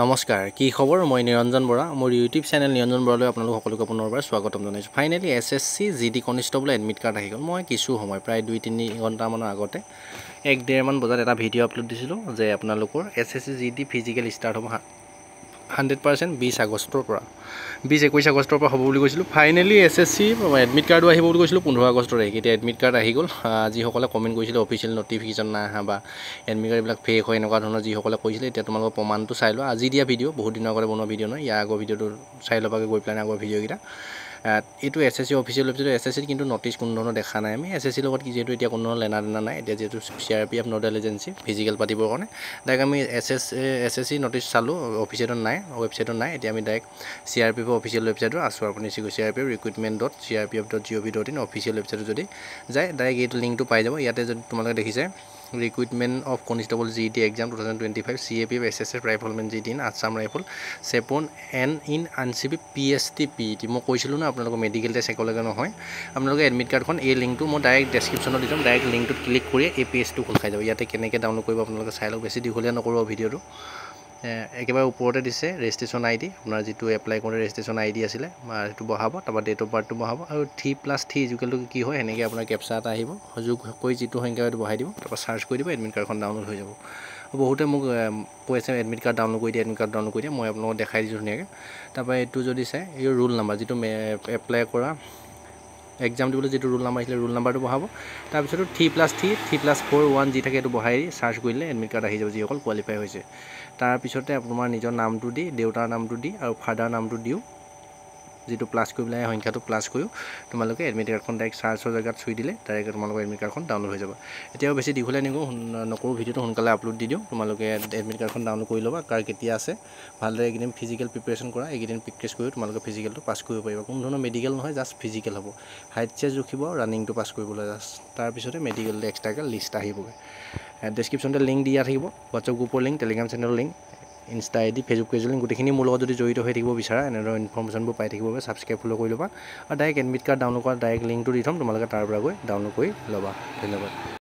নমস্কাৰ কি খবৰ মই নিৰঞ্জন বৰা মোৰ ইউটিউব চেনেল নিৰঞ্জন বৰালৈ আপোনালোক সকলোকে পুনৰবাৰ স্বাগতম জনাইছোঁ finally SSC GD constable admit card আহি গ'ল মই কিছু সময় প্ৰায় 2-3 ঘণ্টামানৰ আগতে 1-1.5 মান বজাত এটা ভিডিঅ' আপলোড দিছিলোঁ যে আপোনালোকৰ এছএছসি জিডি ফিজিকেল ষ্টাৰ্ট হ'ব 100% 20 আগষ্টৰ পৰা 21 আগষ্টৰ পৰা হ'ব বুলি কৈছিলোঁ ফাইনেলি এছএছসি এডমিট কাৰ্ডো আহিব বুলি কৈছিলোঁ 15 আগষ্টৰ এতিয়া এডমিট কাৰ্ড আহি গ'ল যিসকলে কমেণ্ট কৰিছিলে অফিচিয়েল নটিফিকেশ্যন নাই আহা বা এডমিট কাৰ্ড এইবিলাক ফেক হয় এনেকুৱা ধৰণৰ যিসকলে কৈছিলে এতিয়া তোমালোকৰ প্ৰমাণটো চাই লোৱা আজি দিয়া ভিডিঅ' বহুত দিনৰ আগতে বনোৱা ভিডিঅ' নহয় ইয়াৰ আগৰ ভিডিঅ'টো চাই ল'বাকৈ গৈ পেলাই আগৰ ভিডিঅ'কেইটা এইটো এছএছসি অফিচিয়েল ৱেবছাইট এছএছসিত কিন্তু নটিচ কোনো ধৰণৰ দেখা নাই আমি এছএছচিৰ লগত যিহেতু এতিয়া কোনো ধৰণৰ লেনা দেনা নাই এতিয়া যিহেতু CRPF নডেল এজেঞ্চি ফিজিকেল পাতিবৰ কাৰণে ডাইৰেক্ট আমি এছএছচি নটিচ চালোঁ অফিচিয়েলত নাই ৱেবছাইটত নাই এতিয়া আমি ডাইৰেক্ট CRPF অফিচিয়েল ৱেবছাইটত আছোঁ আপুনি CRPF recruitment.crpf.gov.in অফিচিয়েল ৱেবছাইটত যদি যায় ডাইৰেক্ট এইটো লিংকটো পাই যাব ইয়াতে যদি তোমালোকে দেখিছে recruitment of constable GD exam 2025 CAPF SSF riflemen GD in Assam rifle Sepon and in আনচিপি PST মই কৈছিলোঁ না আপোনালোকৰ মেডিকেল টেষ্ট একেলগে নহয় আপোনালোকে এডমিট কাৰ্ডখন এই লিংকটো মই ডাইৰেক্ট ডেছক্ৰিপশ্যনত দি দিম ডাইৰেক্ট লিংকটোত ক্লিক কৰি এই পেজটো খোল খাই যাব ইয়াতে কেনেকৈ ডাউনলোড কৰিব আপোনালোকে চাই লওক বেছি দীঘলীয়া নকৰোঁ ভিডিঅ'টো একেবাৰে ওপৰতে দিছে ৰেজিষ্ট্ৰেশ্যন ID আপোনাৰ যিটো এপ্লাই কৰোঁতে ৰেজিষ্ট্ৰেশ্যন ID আছিলে সেইটো বহাব তাৰপৰা ডেট অফ বাৰ্থটো বহাব আৰু 3+3 ইকুৱেলটো কি হয় সেনেকৈ আপোনাৰ কেপচা এটা আহিব যোগ কৰি যিটো সংখ্যা সেইটো বহাই দিব তাৰপৰা চাৰ্চ কৰি দিব এডমিট কাৰ্ডখন ডাউনলোড হৈ যাব বহুতে মোক কৈ আছে এডমিট কাৰ্ড ডাউনলোড কৰি দিয়ে মই আপোনালোকক দেখাই দিছোঁ ধুনীয়াকৈ তাৰপৰা এইটো যদি চাই এই ৰোল নাম্বাৰ যিটো এপ্লাই কৰা এক্সাম দিবলৈ যিটো ৰোল নাম্বাৰ আহিছিলে ৰোল নাম্বাৰটো বহাব তাৰপিছত 3+3 1 যি থাকে এইটো বহাই দি চাৰ্চ কৰিলে এডমিট কাৰ্ড আহি যাব যিসকল কোৱালিফাই হৈছে তাৰপিছতে আপোনাৰ নিজৰ নামটো দি দেউতাৰ নামটো দি আৰু ফাদাৰ নামটো দিও যেটো প্লাস কৰি পেলাই সংখ্যাটো প্লাস কৰিও তোমালোকে এডমিট কাৰ্ডখন ডাইৰেক্ট চাৰ্চৰ জেগাত চুই দিলে ডাইৰেক্ট তোমালোকৰ এডমিট কাৰ্ডখন ডাউনলোড হৈ যাব এতিয়াও বেছি দীঘলীয়া নকৰোঁ ভিডিঅ'টো সোনকালে আপলোড দি দিওঁ তোমালোকে এডমিট কাৰ্ডখন ডাউনলোড কৰি ল'বা কাৰ কেতিয়া আছে ভালদৰে এইকেইদিন ফিজিকেল প্ৰিপাৰেশ্যন কৰা এইকেইদিন প্ৰেক্টিছ কৰিও তোমালোকে ফিজিকেলটো পাছ কৰিব পাৰিবা কোনো ধৰণৰ মেডিকেল নহয় জাষ্ট ফিজিকেল হ'ব হাইট চেষ্ট জুখিব ৰানিংটো পাছ কৰিবলৈ জাষ্ট তাৰপিছতে মেডিকেল এক্সট্ৰাকে লিষ্ট আহিবগৈ ডেছক্ৰিপশ্যনতে লিংক দিয়া থাকিব হোৱাটছআপ গ্ৰুপৰ লিংক টেলিগ্ৰাম চেনেলৰ লিংক ইনষ্টা ID ফেচবুক পেজৰ লিংক গোটেইখিনি মোৰ লগত যদি জড়িত হৈ থাকিব বিচাৰা এনেধৰণৰ ইনফৰ্মেশ্যনবোৰ পাই থাকিব ছাবস্ক্ৰাইব ফ'ল' কৰি ল'বা আৰু ডাইৰেক্ট এডমিট কাৰ্ড ডাউনলোড কৰা ডাইৰেক্ট লিংকটো দি থ'ম তোমালোকে তাৰ পৰা গৈ ডাউনলোড কৰি ল'বা ধন্যবাদ